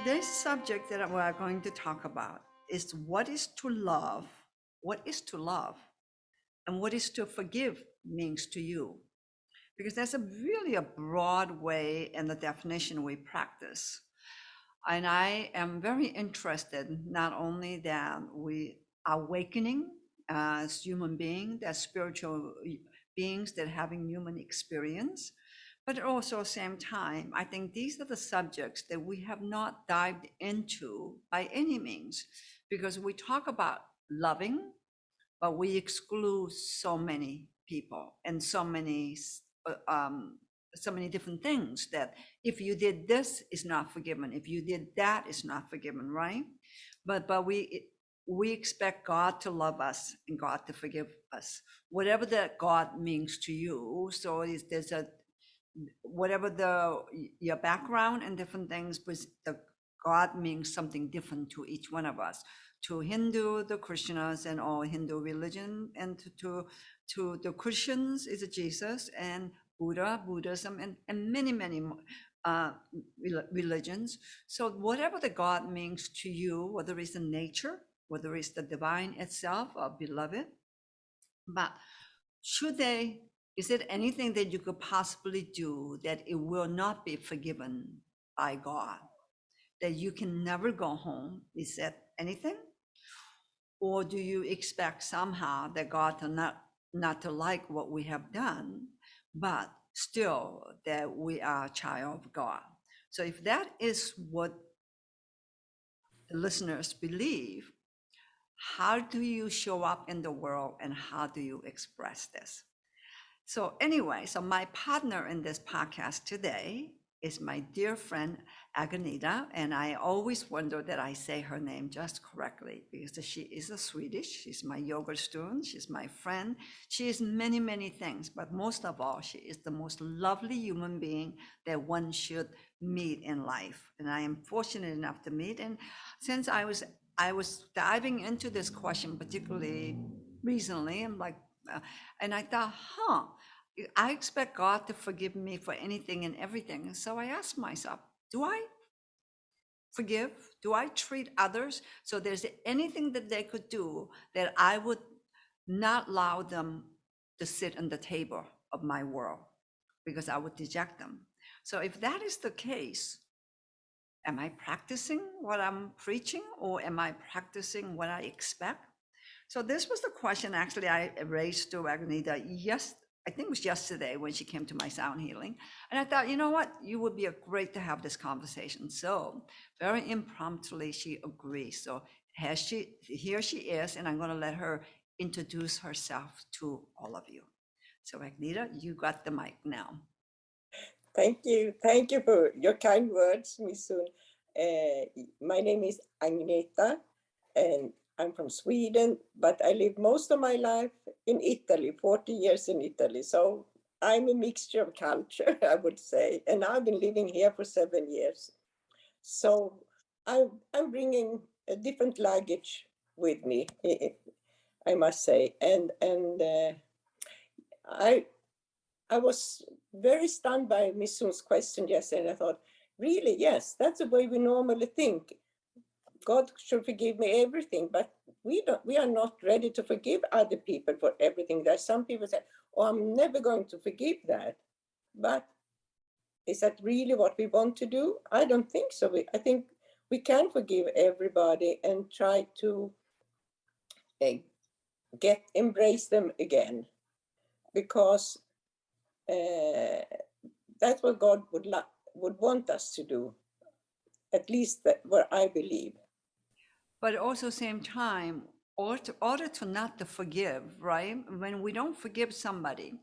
Today's subject that we are going to talk about is what is to love, and what is to forgive means to you. Because there's really a broad way in the definition we practice. And I am very interested not only that we are awakening as human beings, as spiritual beings that having human experience, but also at the same time, I think these are the subjects that we have not dived into by any means, because we talk about loving, but we exclude so many people and uh, um, so many different things that if you did this is not forgiven, if you did that is not forgiven, right? But we expect God to love us and God to forgive us, whatever that God means to you. So there's a whatever your background and different things, but the God means something different to each one of us. To Hindu, the Krishnas, and all Hindu religion, and to the Christians is Jesus, and Buddhism, and many uh, religions. So whatever the God means to you, whether it's the nature, whether it's the divine itself or beloved, but should they, is it anything that you could possibly do that it will not be forgiven by God? That you can never go home? Is that anything? Or do you expect somehow that God to not to like what we have done, but still that we are a child of God? So if that is what the listeners believe, how do you show up in the world and how do you express this? So anyway, so my partner in this podcast today is my dear friend Agneta, and I always wonder that I say her name just correctly because she is a Swedish. She's my yoga student. She's my friend. She is many things, but most of all, she is the most lovely human being that one should meet in life. And I am fortunate enough to meet. And since I was diving into this question particularly recently, I'm like, and I thought, I expect God to forgive me for anything and everything. And so I asked myself, do I forgive? Do I treat others? So there's anything that they could do that I would not allow them to sit on the table of my world because I would reject them. So if that is the case, am I practicing what I'm preaching, or am I practicing what I expect? So this was the question actually I raised to Agneta, yes, I think it was yesterday when she came to my sound healing. And I thought, you know what, you would be great to have this conversation. So very impromptu, she agrees. So here she is, and I'm going to let her introduce herself to all of you. So Agneta, you got the mic now. Thank you. Thank you for your kind words, Miss Sun. My name is Agneta, and I'm from Sweden, but I lived most of my life in Italy, 40 years in Italy. So I'm a mixture of culture, I would say. And I've been living here for 7 years. So I'm bringing a different luggage with me, I must say. And I I was very stunned by Miss Sun's question yesterday. And I thought, really, yes, that's the way we normally think. God should forgive me everything, but we are not ready to forgive other people for everything. There are some people say, oh, I'm never going to forgive that. But is that really what we want to do? I don't think so. I think we can forgive everybody and try to uh, embrace them again, because uh, that's what God would want us to do. At least that what I believe. But also same time, order to not to forgive, right? When we don't forgive somebody,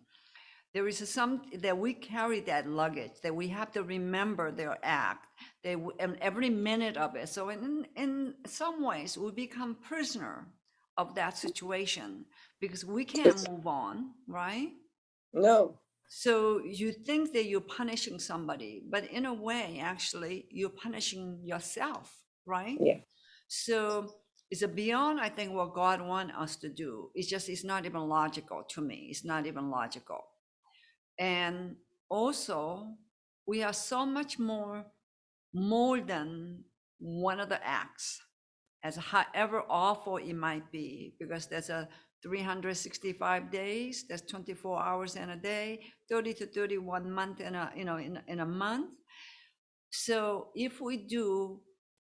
there is some that we carry that luggage, that we have to remember their act, and every minute of it. So in some ways, we become prisoner of that situation because we can't move on, right? No. So you think that you're punishing somebody, but in a way, actually, you're punishing yourself, right? Yeah. So it's a beyond, I think, what God wants us to do. It's not even logical to me. It's not even logical. And also, we are so much more than one of the acts, as however awful it might be, because there's a 365 days, there's 24 hours in a day, 30 to 31 month in a, in a month. So if we do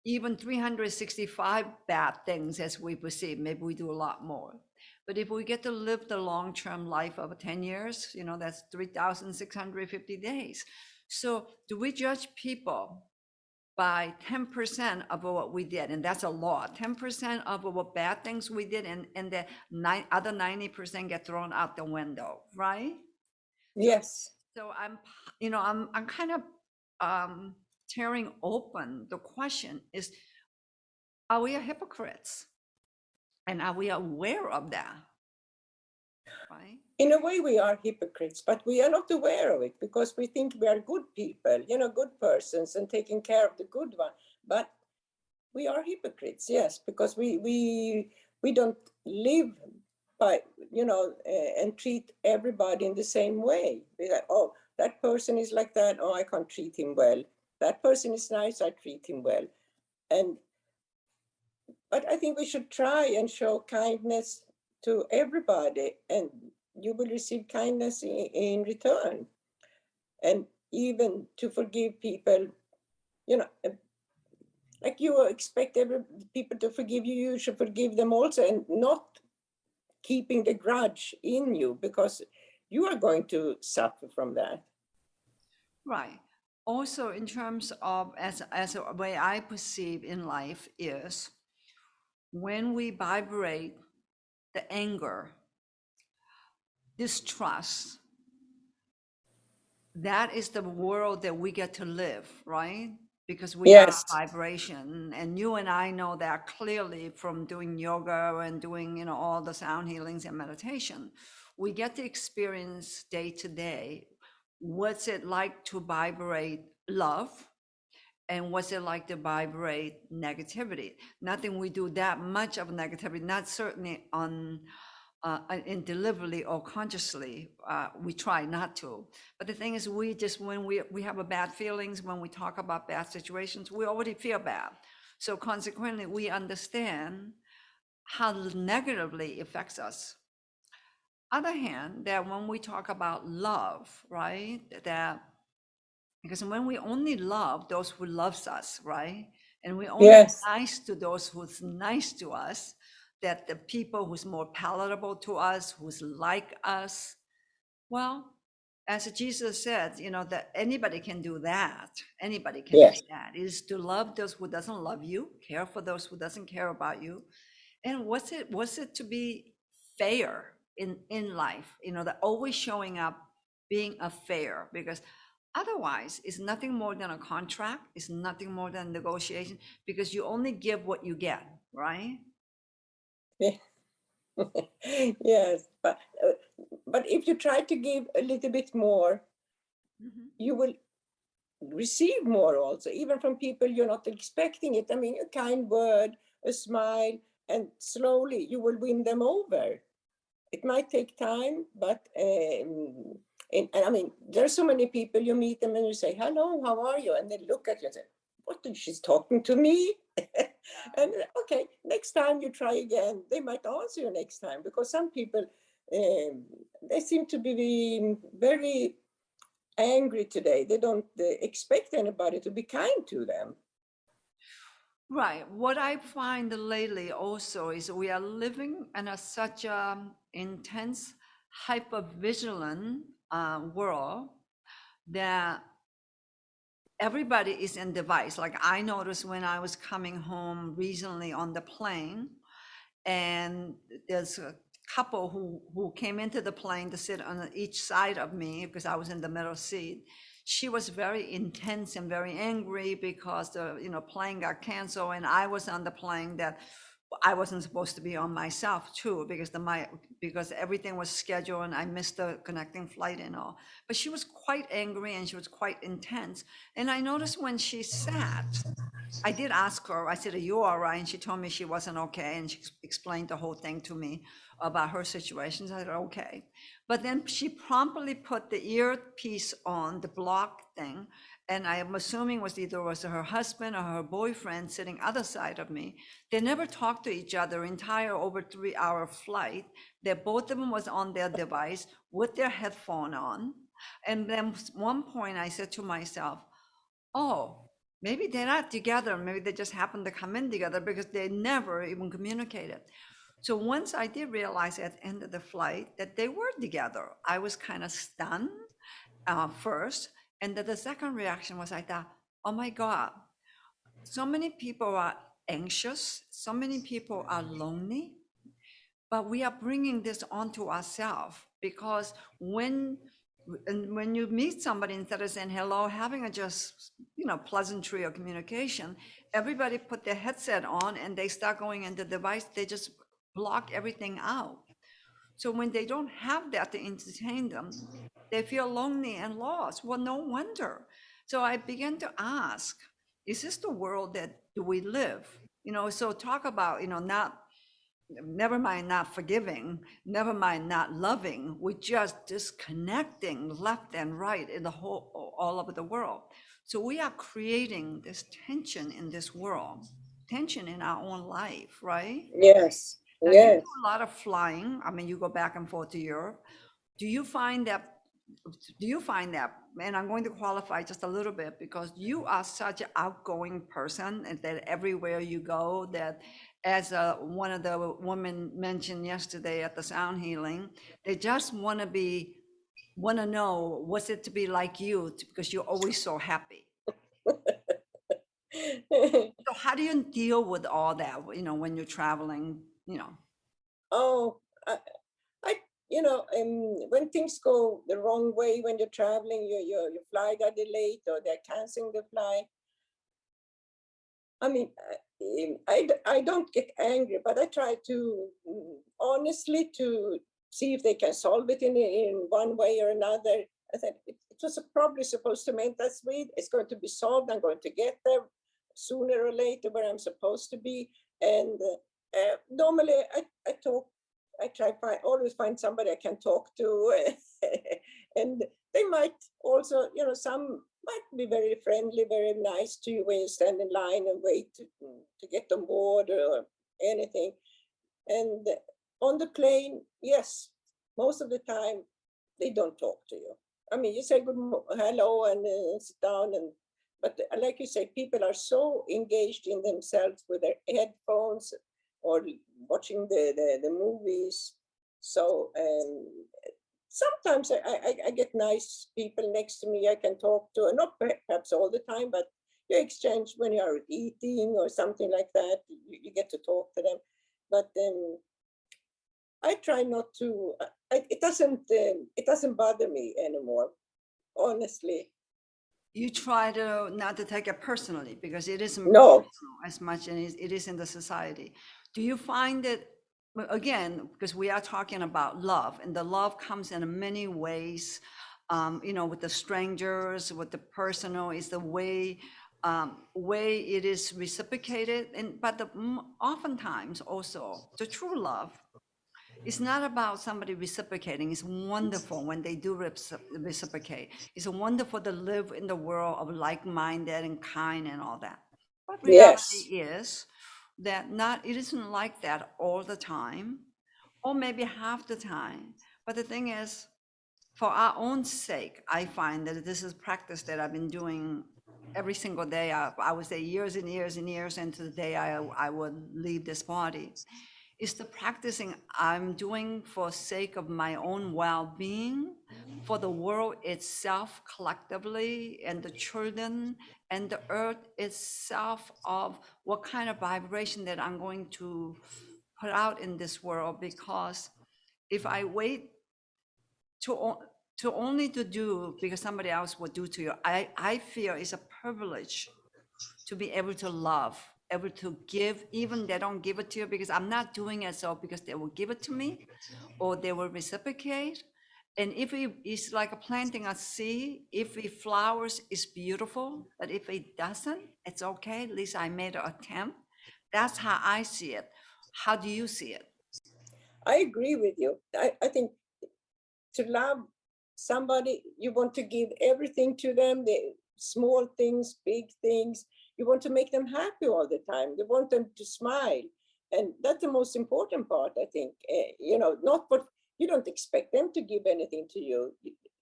even 365 bad things as we perceive, maybe we do a lot more. But if we get to live the long-term life of 10 years, that's 3,650 days. So do we judge people by 10% of what we did? And that's a lot. 10% of what bad things we did, and the other 90% get thrown out the window, right? Yes. So I'm kind of tearing open the question is, are we hypocrites? And are we aware of that? Right? In a way, we are hypocrites, but we are not aware of it because we think we are good people, good persons and taking care of the good one. But we are hypocrites, yes, because we don't live by, and treat everybody in the same way. We're like, oh, that person is like that. Oh, I can't treat him well. That person is nice. I treat him well. But I think we should try and show kindness to everybody, and you will receive kindness in return. And even to forgive people, like you expect people to forgive you, you should forgive them also, and not keeping the grudge in you, because you are going to suffer from that. Right. Also, in terms of, as a way I perceive in life is, when we vibrate the anger, distrust, that is the world that we get to live, right? Because we are Yes. vibration, and you and I know that clearly from doing yoga and doing, all the sound healings and meditation. We get to experience day to day what's it like to vibrate love, and what's it like to vibrate negativity. Nothing we do that much of negativity, not certainly on in deliberately or consciously. We try not to. But the thing is, we just, when we have a bad feelings, when we talk about bad situations, we already feel bad. So consequently, we understand how negatively it affects us. Other hand, that when we talk about love, right, that because when we only love those who loves us, right, and we only Yes. nice to those who's nice to us, that the people who's more palatable to us, who's like us, well, as Jesus said, that anybody can do that. Anybody can do Yes. that. Is to love those who doesn't love you, care for those who doesn't care about you. And what's it to be fair in life? That always showing up, being a fair, because otherwise it's nothing more than a contract. It's nothing more than negotiation, because you only give what you get, right? Yes, but if you try to give a little bit more, you will receive more also, even from people you're not expecting it. I mean, a kind word, a smile, and slowly you will win them over. It might take time, but and I mean, there are so many people, you meet them and you say, hello, how are you? And they look at you and say, what, she's talking to me? And okay, next time you try again, they might answer you next time, because some people, they seem to be very angry today. They don't expect anybody to be kind to them. Right. What I find lately also is we are living in such a intense, hyper-vigilant world that everybody is in device. Like I noticed when I was coming home recently on the plane, and there's a couple who came into the plane to sit on each side of me because I was in the middle seat. She was very intense and very angry because the plane got canceled, and I was on the plane that I wasn't supposed to be on myself too, because everything was scheduled and I missed the connecting flight and all. But she was quite angry and she was quite intense. And I noticed when she sat, I did ask her, I said, are you all right? And she told me she wasn't okay. And she explained the whole thing to me about her situation. I said, okay. But then she promptly put the earpiece on, the block thing, and I am assuming was her husband or her boyfriend sitting other side of me. They never talked to each other entire over 3 hour flight. That both of them was on their device with their headphone on. And then one point I said to myself, oh, maybe they're not together. Maybe they just happened to come in together because they never even communicated. So once I did realize at the end of the flight that they were together, I was kind of stunned first. And then the second reaction was I thought, oh my God, so many people are anxious, so many people are lonely, but we are bringing this onto ourselves because when you meet somebody, instead of saying hello, having a just pleasantry or communication, everybody put their headset on and they start going into the device. They just block everything out. So when they don't have that to entertain them, they feel lonely and lost. Well, no wonder. So I began to ask, is this the world that do we live? So talk about, not, never mind not forgiving, never mind not loving, we're just disconnecting left and right in the whole, all over the world. So we are creating this tension in this world, tension in our own life, right? Yes, Now you do yes. a lot of flying. I mean, you go back and forth to Europe. Do you find that, and I'm going to qualify just a little bit because you are such an outgoing person and that everywhere you go, that as one of the women mentioned yesterday at the sound healing, they just want to know what's it to be like you because you're always so happy. So how do you deal with all that, when you're traveling? Oh, I, when things go the wrong way when you're traveling, your flight are delayed or they're canceling the flight. I mean, I don't get angry, but I try to honestly to see if they can solve it in one way or another. I said it was probably supposed to mean that's way it's going to be solved. I'm going to get there sooner or later where I'm supposed to be. And normally I talk. I try always find somebody I can talk to, and they might also, some might be very friendly, very nice to you when you stand in line and wait to get on board or anything. And on the plane, yes, most of the time they don't talk to you. I mean, you say hello and sit down, but like you say, people are so engaged in themselves with their headphones or watching the movies. So sometimes I get nice people next to me I can talk to, and not perhaps all the time, but you exchange when you are eating or something like that. You get to talk to them, but then I try not to. It doesn't bother me anymore, honestly. You try to not to take it personally because it isn't No, personal as much as it is in the society. Do you find that, again, because we are talking about love, and the love comes in many ways, with the strangers, with the personal, is the way it is reciprocated, and but oftentimes also the true love. It's not about somebody reciprocating. It's wonderful when they do reciprocate. It's wonderful to live in the world of like-minded and kind and all that. But reality yes, is that not it isn't like that all the time, or maybe half the time. But the thing is, for our own sake, I find that this is practice that I've been doing every single day. I would say years and years and years into the day I would leave this body. It's the practicing I'm doing for sake of my own well-being, for the world itself collectively, and the children and the earth itself, of what kind of vibration that I'm going to put out in this world. Because if I wait to only to do because somebody else will do to you, I feel it's a privilege to be able to love, able to give, even they don't give it to you, because I'm not doing it so because they will give it to me or they will reciprocate. And if it's like a planting a seed, if it flowers, it's beautiful. But if it doesn't, it's okay. At least I made an attempt. That's how I see it. How do you see it? I agree with you. I think to love somebody, you want to give everything to them. small things, big things. You want to make them happy all the time. You want them to smile. And that's the most important part, I think. Not what you don't expect them to give anything to you.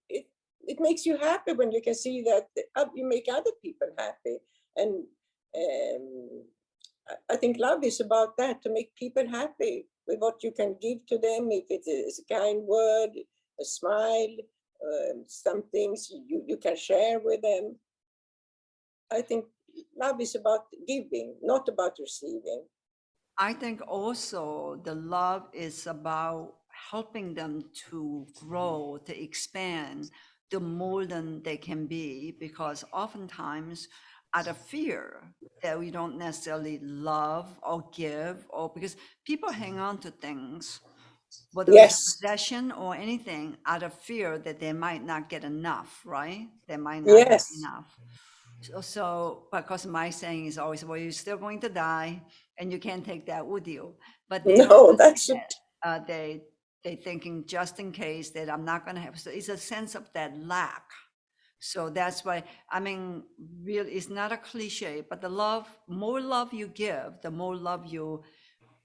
It, it makes you happy when you can see that you make other people happy. And um, I think love is about that, to make people happy with what you can give to them. If it is a kind word, a smile, some things you can share with them. I think love is about giving, not about receiving. I think also the love is about helping them to grow, to expand, to more than they can be, because oftentimes out of fear that we don't necessarily love or give, or because people hang on to things, whether it's a Yes, possession or anything, out of fear that they might not get enough, right? They might not get yes. enough. So because my saying is always, well, you're still going to die, and you can't take that with you. But they don't No, believe that's it. that. They thinking just in case that I'm not going to have. So it's a sense of that lack. So that's why I mean, really, it's not a cliche, but the love, more love you give, the more love you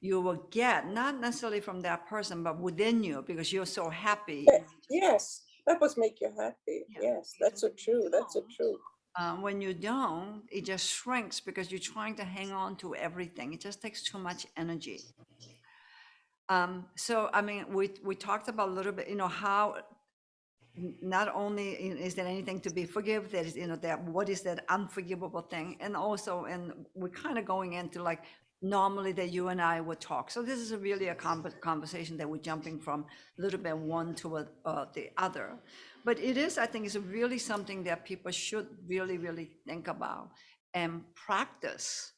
will get, not necessarily from that person, but within you, because you're so happy. Yes, that was make you happy. Yeah. Yes, Because that's so true. That's so true. when you don't, it just shrinks because you're trying to hang on to everything. It just takes too much energy. So I mean, we talked about a little bit, how not only is there anything to be forgive, there is, that what is that unforgivable thing, and also, and we're kind of going into like normally that you and I would talk. So this is really a conversation that we're jumping from a little bit one to the other, but it is, I think, is really something that people should really, really think about and practice.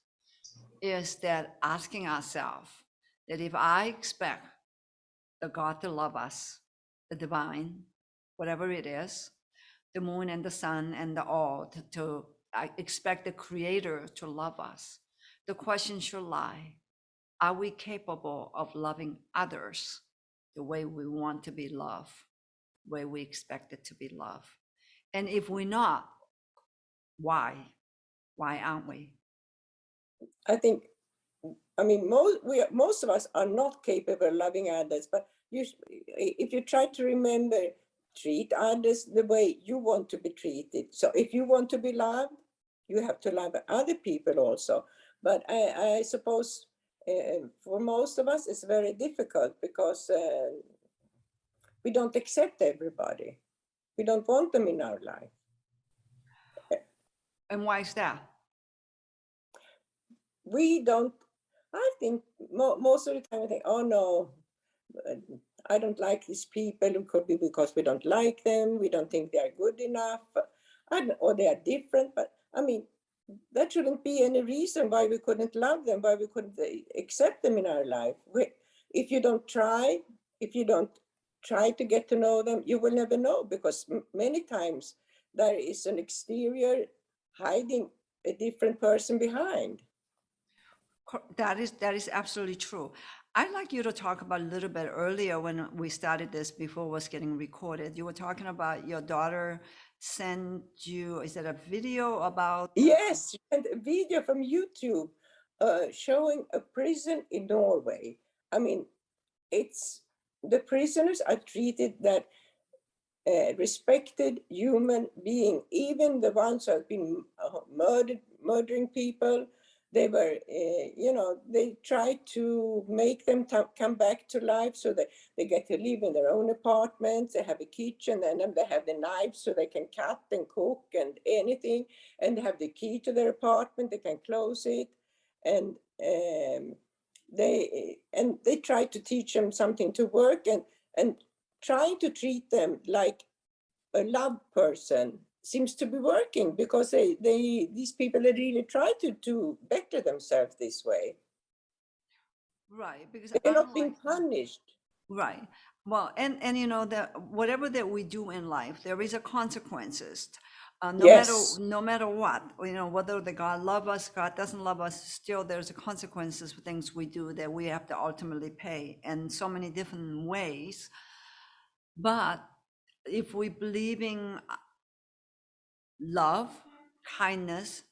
Is that asking ourselves that if I expect the God to love us, the divine, whatever it is, the moon and the sun and the all, to I expect the creator to love us. The question should lie, are we capable of loving others the way we want to be loved, the way we expect it to be loved? And if we're not, why? Why aren't we? I think, I mean, most of us are not capable of loving others, but if you try to remember, treat others the way you want to be treated. So if you want to be loved, you have to love other people also. But I suppose for most of us, it's very difficult because we don't accept everybody. We don't want them in our life. And why is that? We don't, I think most of the time I think, oh no, I don't like these people. It could be because we don't like them. We don't think they are good enough, or they are different. But I mean, that shouldn't be any reason why we couldn't love them, why we couldn't accept them in our life. If you don't try, if you don't try to get to know them, you will never know, because many times there is an exterior hiding a different person behind. That is absolutely true. I'd like you to talk about a little bit earlier when we started this before it was getting recorded. You were talking about your daughter sent you, is it a video about Yes, and a video from YouTube showing a prison in Norway. I mean, it's the prisoners are treated that respected human being, even the ones who have been murdering people. They were, they tried to make them come back to life so that they get to live in their own apartments. They have a kitchen, and then they have the knives so they can cut and cook and anything. And they have the key to their apartment. They can close it, and they try to teach them something to work, and trying to treat them like a love person seems to be working, because these people really try to better themselves this way. right? Because They're not unlike being punished. right. Well, and that whatever that we do in life, there is a consequences. No matter Yes, no matter what, whether the God love us, God doesn't love us, still there's a consequences for things we do that we have to ultimately pay in so many different ways. But if we believe in love, kindness,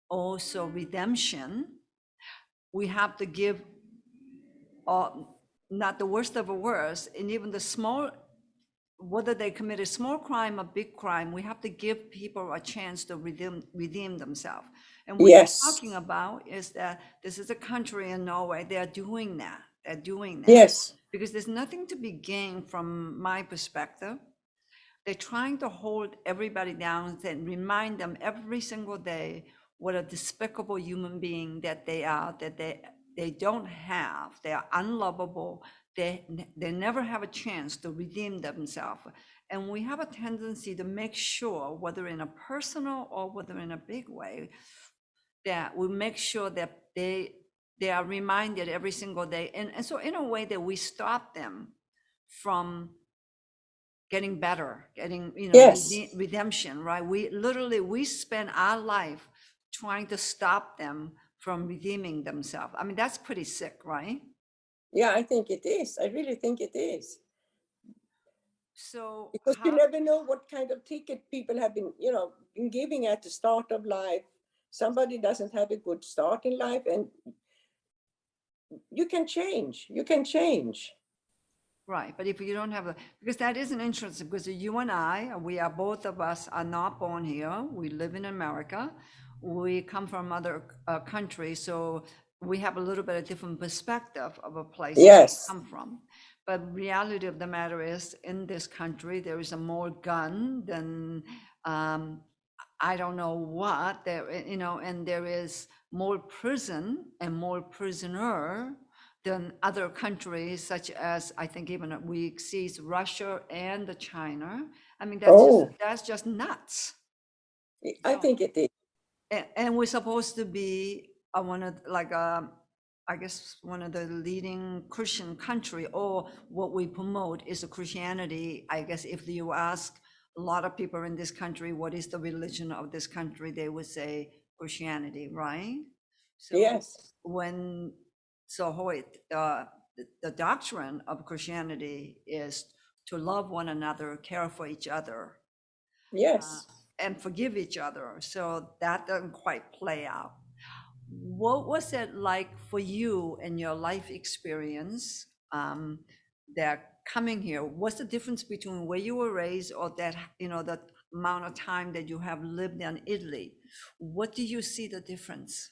also redemption. We have to give not the worst of the worst, and even the small, whether they commit a small crime or big crime, we have to give people a chance to redeem themselves. And what you're Yes. talking about is that this is a country in Norway, they're doing that. They're doing that. Yes. Because there's nothing to be gained from my perspective. They're trying to hold everybody down and remind them every single day what a despicable human being that they are, that they don't have, they are unlovable, they never have a chance to redeem themselves. And we have a tendency to make sure, whether in a personal or whether in a big way, that we make sure that they are reminded every single day. And so in a way that we stop them from getting better, getting, Yes. redemption, right? We spend our life trying to stop them from redeeming themselves. I mean, that's pretty sick, right? Yeah, I think it is. I really think it is. So Because you never know what kind of ticket people have been giving at the start of life. Somebody doesn't have a good start in life, and you can change. You can change. right, but if you don't have because that is an interesting, because you and I, we are both of us are not born here. We live in America. We come from other countries, so we have a little bit of different perspective of a place that we Yes. come from. But reality of the matter is, in this country, there is a more gun than I don't know what there, and there is more prison and more prisoner than other countries, such as I think even we see Russia and China. I mean, Oh, that's just nuts. I So, think it is. and we're supposed to be one of like I guess one of the leading Christian country, or what we promote is a Christianity. I guess if you ask a lot of people in this country, what is the religion of this country, they would say Christianity, right? So Yes. when the doctrine of Christianity is to love one another, care for each other, Yes. and forgive each other. So that doesn't quite play out. What was it like for you in your life experience, that coming here? What's the difference between where you were raised, or that, the amount of time that you have lived in Italy? What do you see the difference?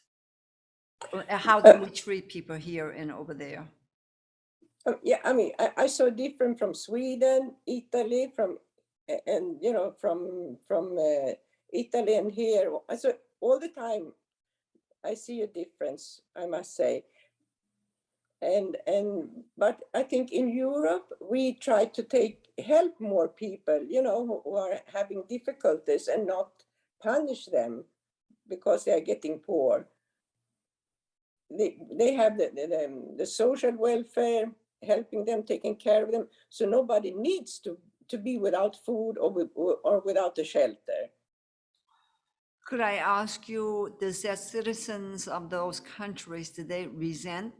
How do Uh, we treat people here and over there? yeah, I mean, I saw different from Sweden, Italy, and from Italy and here. So all the time, I see a difference, I must say. But I think in Europe we try to help more people, who are having difficulties, and not punish them because they are getting poor. They have the social welfare, helping them, taking care of them, so nobody needs to be without food, or without a shelter. Could I ask you, does that citizens of those countries, do they resent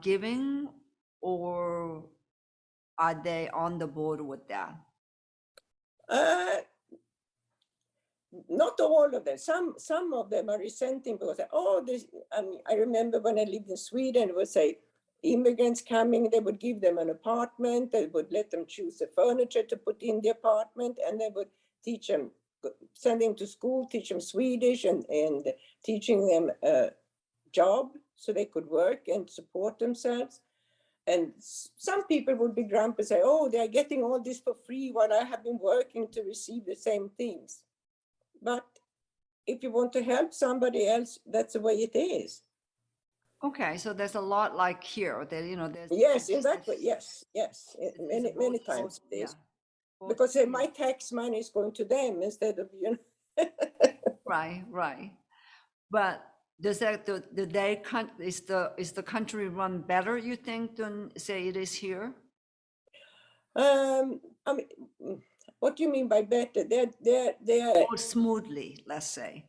giving, or are they on the board with that? Uh, Not all of them. Some of them are resenting because, oh, this. I remember when I lived in Sweden, it would say immigrants coming, they would give them an apartment, they would let them choose the furniture to put in the apartment, and they would teach them, send them to school, teach them Swedish, and teaching them a job so they could work and support themselves. And some people would be grumpy and say, oh, they are getting all this for free while I have been working to receive the same things. But if you want to help somebody else, that's the way it is. Okay, so there's a lot like here that, there's, Yes, in that way, yes, yes. it's a Many both, times it yeah, is. both, Because my tax money is going to them instead of, right, right. But does that, do they, is the country run better, you think, than say it is here? I mean, what do you mean by better? They're More smoothly, let's say.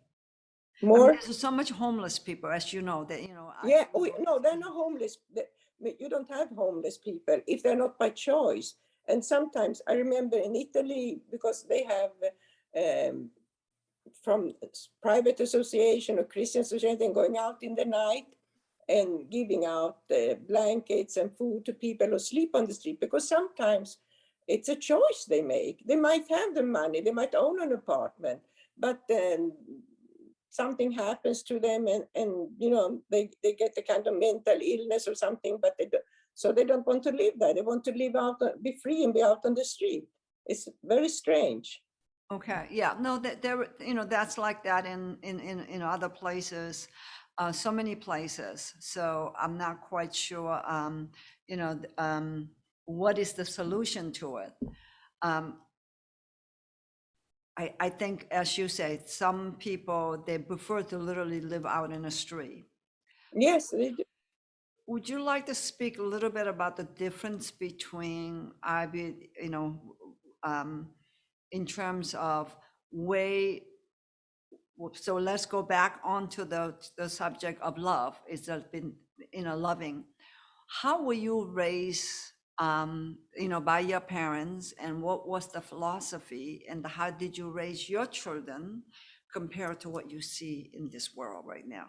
I mean, more. there's so much homeless people, as you know, that, I Yeah, know no, they're not homeless. You don't have homeless people if they're not by choice. And sometimes I remember in Italy, because they have um, from private association or Christian association going out in the night and giving out blankets and food to people who sleep on the street, because sometimes it's a choice they make. They might have the money, they might own an apartment, but then something happens to them and they get a kind of mental illness or something, but they don't want to live there. They want to live out, be free and be out on the street. It's very strange. Okay, yeah, no, that there, that's like that in other places, so many places. So I'm not quite sure, what is the solution to it. Um, I think, as you say, some people, they prefer to literally live out in the street. Yes, they do. Would you like to speak a little bit about the difference between, in terms of way, so let's go back onto the subject of love. It's been, loving. How were you raised, by your parents, and what was the philosophy, and how did you raise your children compared to what you see in this world right now?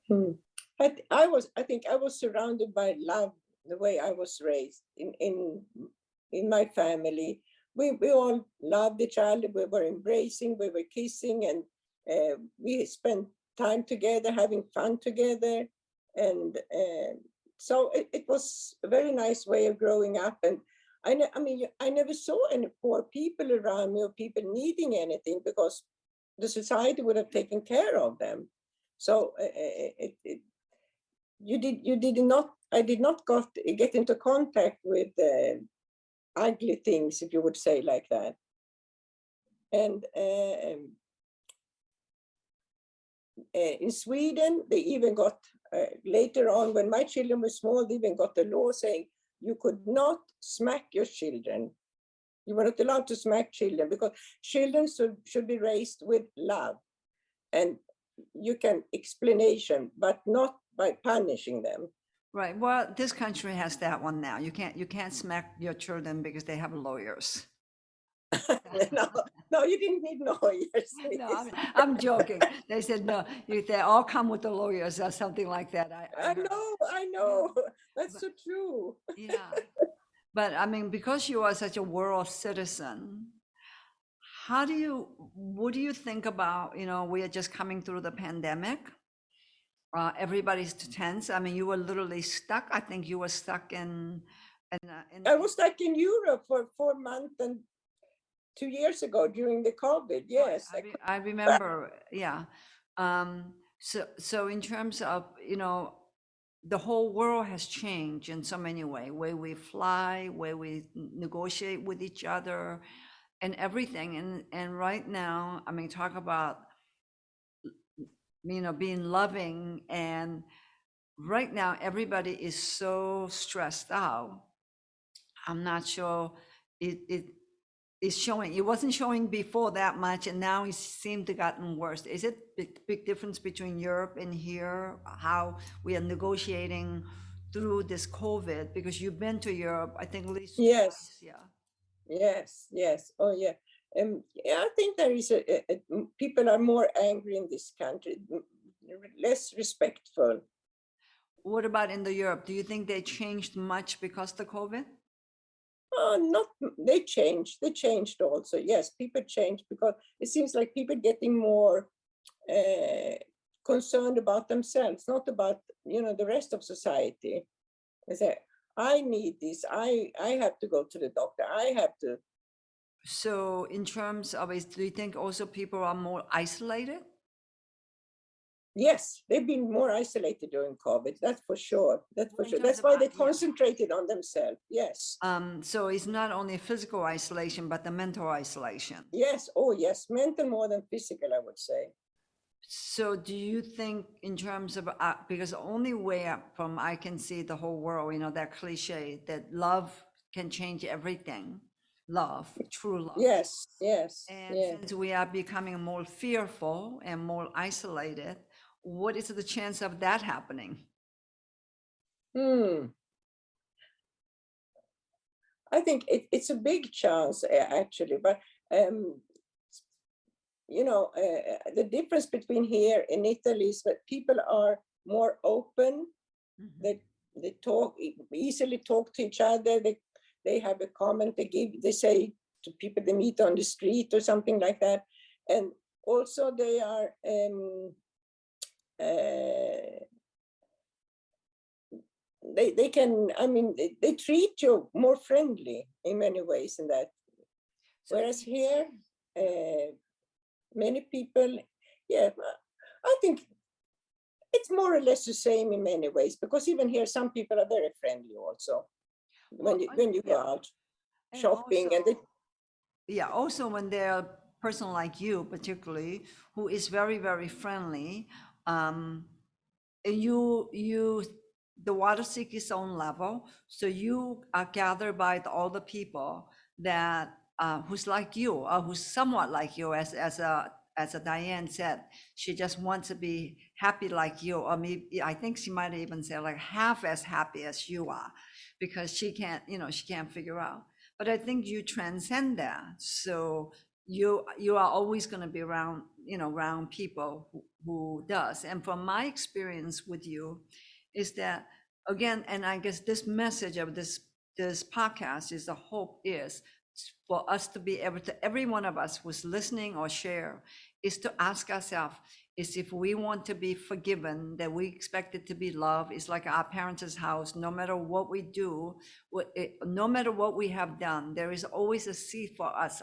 Hmm. I think I was surrounded by love the way I was raised in my family. We all loved each other. We were embracing, we were kissing, and we spent time together, having fun together. And so it was a very nice way of growing up. And I mean, I never saw any poor people around me or people needing anything, because the society would have taken care of them. So you did not. I did not get into contact with ugly things, if you would say like that. And in Sweden, they even got later on, when my children were small, they even got a law saying you could not smack your children. You were not allowed to smack children, because children should be raised with love, and you can explanation, but not by punishing them. Right. Well, this country has that one now. You can't smack your children because they have lawyers. no, no, you didn't need lawyers. No, I'm joking. They said no. They all come with the lawyers or something like that. I heard. I know. That's so true. Yeah, but I mean, because you are such a world citizen, what do you think about, we are just coming through the pandemic. Everybody's tense. I mean, you were literally stuck. I think you were stuck I was stuck in Europe for 4 months and 2 years ago during the COVID. Yes. I remember. Yeah. So in terms of, the whole world has changed in so many ways, where we fly, where we negotiate with each other and everything. And right now, I mean, talk about, being loving. And right now, everybody is so stressed out. I'm not sure it is showing. It wasn't showing before that much, and now it seemed to gotten worse. Is it big difference between Europe and here? How we are negotiating through this COVID? Because you've been to Europe, I think, at least Yes. twice. Yeah. Yes. Yes. Oh, yeah. Yeah, I think there is people are more angry in this country, less respectful. What about in the Europe? Do you think they changed much because of the COVID? Not they changed. They changed also. Yes, people changed, because it seems like people getting more uh, concerned about themselves, not about the rest of society. They say, I need this. I have to go to the doctor. I have to. So in terms of it, do you think also people are more isolated? Yes, they've been more isolated during COVID. That's for sure. That's for In sure. terms That's of, why they yeah. concentrated on themselves. Yes. So it's not only physical isolation, but the mental isolation. Yes. Oh, yes. Mental more than physical, I would say. So do you think in terms of, because the only way from I can see the whole world, that cliche that love can change everything, love, true love. Yes. Yes. And Yes. since we are becoming more fearful and more isolated, what is the chance of that happening? Hmm. I think it's a big chance, actually, but um, the difference between here and Italy is that people are more open. Mhm. They easily talk to each other. They have a comment they say to people they meet on the street or something like that. And also they are they can, I mean, they treat you more friendly in many ways than that. So Whereas here, many people, yeah, I think it's more or less the same in many ways, because even here some people are very friendly also well, when you go yeah, out and shopping, and also, yeah, also when there are a person like you, particularly, who is very, very friendly, um, and you the water seek its own level, so you are gathered by all the people that who's like you, or who's somewhat like you, as a Diane said, she just wants to be happy like you, or maybe I think she might even say like half as happy as you are, because she can't figure out. But I think you transcend that, so you are always going to be around people who does. And from my experience with you is that, again, and I guess this message of this podcast is, the hope is for us to be able to, every one of us who's listening or share, is to ask ourselves, is if we want to be forgiven, that we expect it to be love. It's like our parents' house. No matter what we do, no matter what we have done, there is always a seat for us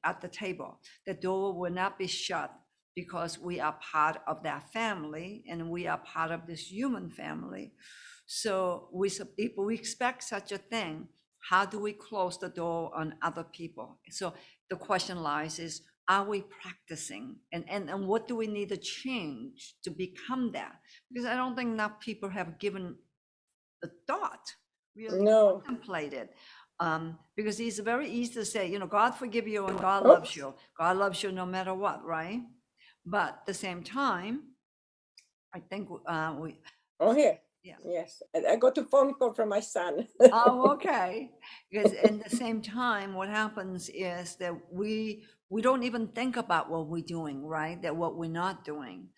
at the table. The door will not be shut, because we are part of that family, and we are part of this human family. So if we expect such a thing, how do we close the door on other people? So the question lies is, are we practicing? And what do we need to change to become that? Because I don't think enough people have given the thought, really no. contemplated. Because it's very easy to say, God forgive you and God loves Oops. you. God loves you no matter what, right? But at the same time, I think Oh, here. yeah. Yes, I got a phone call from my son. Oh, okay. Because at the same time, what happens is that we don't even think about what we're doing, right? That what we're not doing.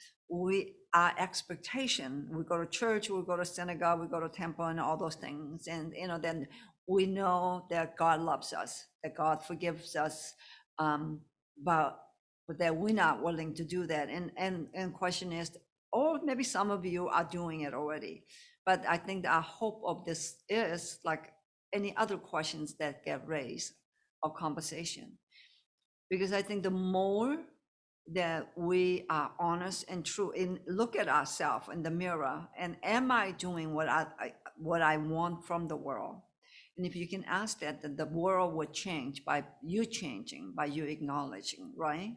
Our expectation, we go to church, we go to synagogue, we go to temple, and all those things. And then we know that God loves us, that God forgives us, um, but that we're not willing to do that. And question is, or maybe some of you are doing it already. But I think our hope of this is like any other questions that get raised or conversation. Because I think the more that we are honest and true and look at ourselves in the mirror, and am I doing what I want from the world? And if you can ask that, then the world would change by you changing, by you acknowledging, right?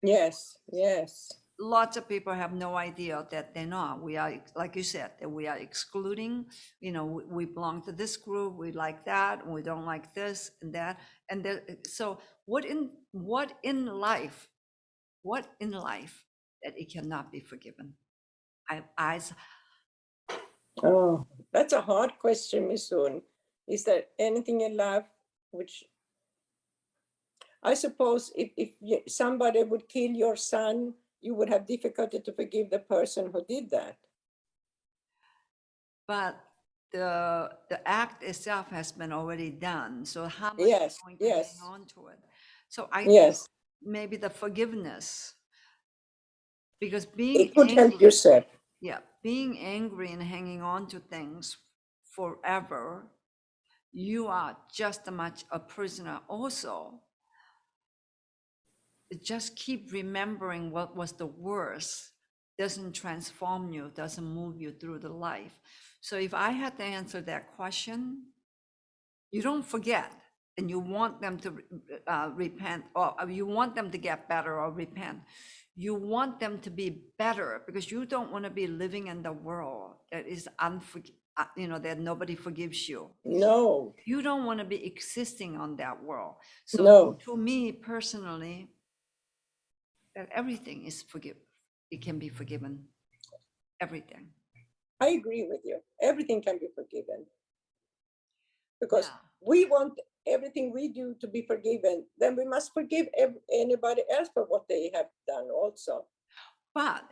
Yes, yes. Lots of people have no idea that they're not. We are, like you said, that we are excluding, we belong to this group, we like that, and we don't like this and that. And so what in life that it cannot be forgiven? I Oh, that's a hard question, Miss Soon. Is there anything in life which, I suppose, if somebody would kill your son, you would have difficulty to forgive the person who did that. but the act itself has been already done. So how much are you Yes, going to hang yes, on to it? So I think yes. maybe the forgiveness, because It being could help angry, yourself. yeah, being angry and hanging on to things forever, you are just as much a prisoner also. Just keep remembering what was the worst, doesn't transform you, doesn't move you through the life. So if I had to answer that question, you don't forget, and you want them to repent, or you want them to get better or repent. You want them to be better, because you don't want to be living in the world that is that nobody forgives you. No, You don't want to be existing on that world. So no. to me personally, that everything is it can be forgiven. Everything. I agree with you. Everything can be forgiven because Yeah. we want everything we do to be forgiven, then we must forgive anybody else for what they have done also. But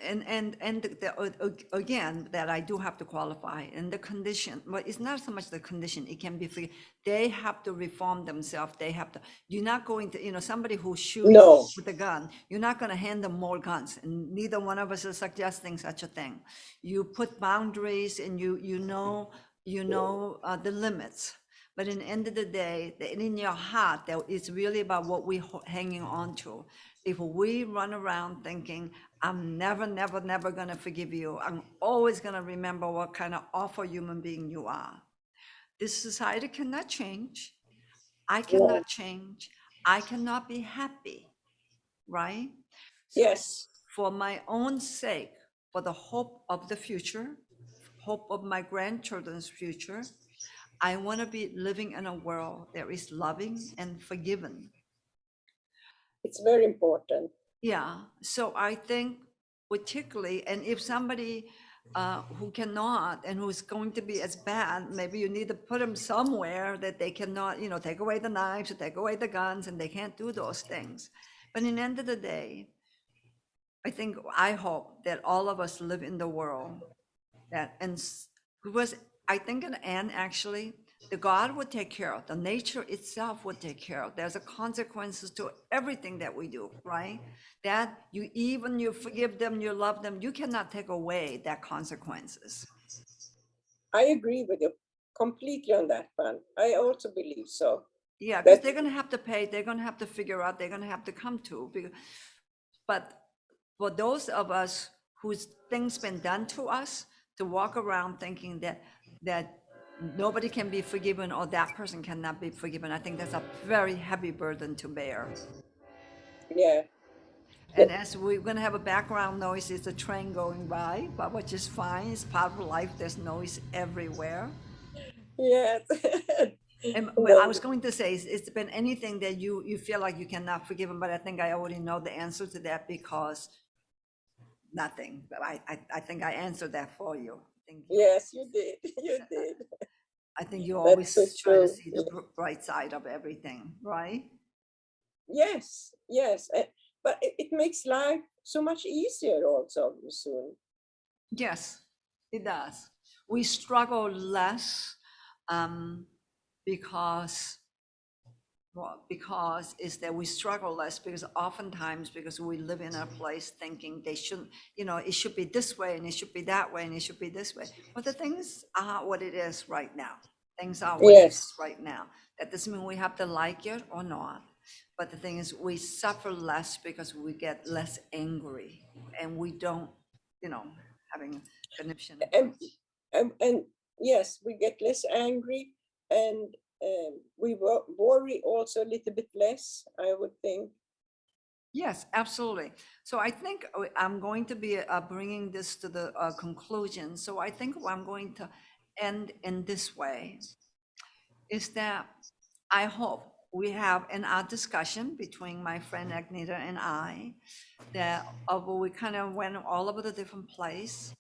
again, that I do have to qualify in the condition, but it's not so much the condition. It can be they have to reform themselves. They have to. You're not going to, somebody who shoots No. with a gun. You're not going to hand them more guns, and neither one of us is suggesting such a thing. You put boundaries, and the limits. But in the end of the day, in your heart, that it's really about what we're hanging on to. If we run around thinking, I'm never, never, never going to forgive you, I'm always going to remember what kind of awful human being you are. This society cannot change. I No. cannot change. I cannot be happy, right? So Yes. for my own sake, for the hope of the future, hope of my grandchildren's future, I want to be living in a world that is loving and forgiven. It's very important. Yeah. So I think particularly, and if somebody who cannot and who's going to be as bad, maybe you need to put them somewhere that they cannot, take away the knives or take away the guns, and they can't do those things. But in the end of the day, I hope that all of us live in the world that, because I think in the end, actually, the God would take care of, the nature itself would take care of. There's a consequences to everything that we do, right? That you forgive them, you love them, you cannot take away that consequences. I agree with you completely on that one. I also believe so. Yeah, because That they're gonna have to pay, they're gonna have to figure out, they're gonna have to come to. But for those of us whose things been done to us, to walk around thinking that nobody can be forgiven or that person cannot be forgiven, I think that's a very heavy burden to bear. yeah. And as we're gonna have a background noise, it's a train going by, but which is fine. It's part of life. There's noise everywhere. Yes. And I No. was going to say, it's been anything that you feel like you cannot forgive them, but I think I already know the answer to that because nothing. But I think I answered that for you. Yes, you did. You did. I think you That's so always try to true. see the bright side of everything, right? Yes, yes. But it makes life so much easier also soon. Yes, it does. We struggle less um, because because is that we struggle less because oftentimes because we live in a place thinking they shouldn't, it should be this way and it should be that way and it should be this way. But the things are what it is right now. Things are what it is Yes, right now. That doesn't mean we have to like it or not. But the thing is we suffer less because we get less angry and we don't, you know, having conniption. and and yes, we get less angry, and we worry also a little bit less, I would think. Yes, absolutely. So I think I'm going to be bringing this to the conclusion. So I think what I'm going to end in this way is that I hope we have in our discussion between my friend Agneta and I that we kind of went all over the different place.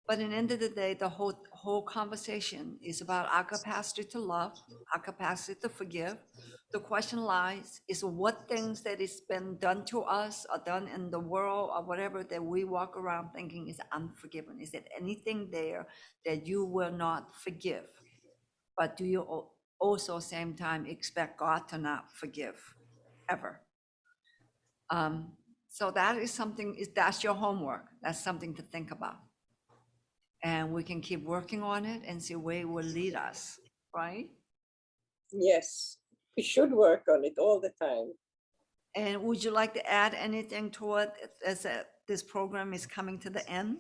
But in the end of the day, the whole conversation is about our capacity to love, our capacity to forgive. The question lies is what things that is been done to us or done in the world or whatever that we walk around thinking is unforgiven. Is there anything there that you will not forgive? But do you also same time expect God to not forgive ever? Um, so that is something, that's your homework. That's something to think about. And we can keep working on it and see where it will lead us, right? Yes, we should work on it all the time. And would you like to add anything to it as this program is coming to the end?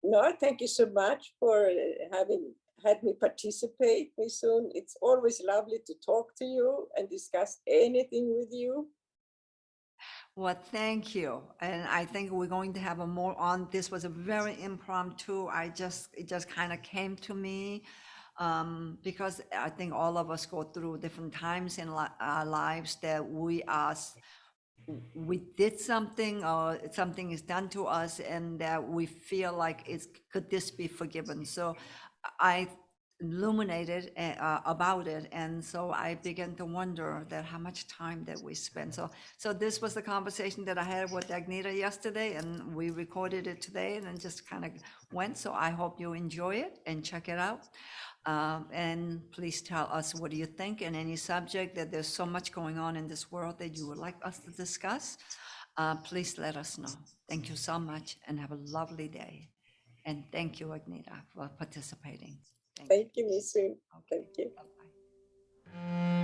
No, thank you so much for having had me participate, Miss Soon. It's always lovely to talk to you and discuss anything with you. Well, thank you. And I think we're going to have a more on. This was a very impromptu. It just kind of came to me because I think all of us go through different times in our lives that we did something or something is done to us and that we feel like could this be forgiven. So I illuminated about it, and so I began to wonder that how much time that we spend. So this was the conversation that I had with Agneta yesterday, and we recorded it today, and then just kind of went. So I hope you enjoy it and check it out. And please tell us what do you think in any subject that there's so much going on in this world that you would like us to discuss. Please let us know. Thank you so much and have a lovely day. And thank you, Agneta, for participating. Thank you. Thank you, Miss Sue. Okay. Thank you. Bye-bye.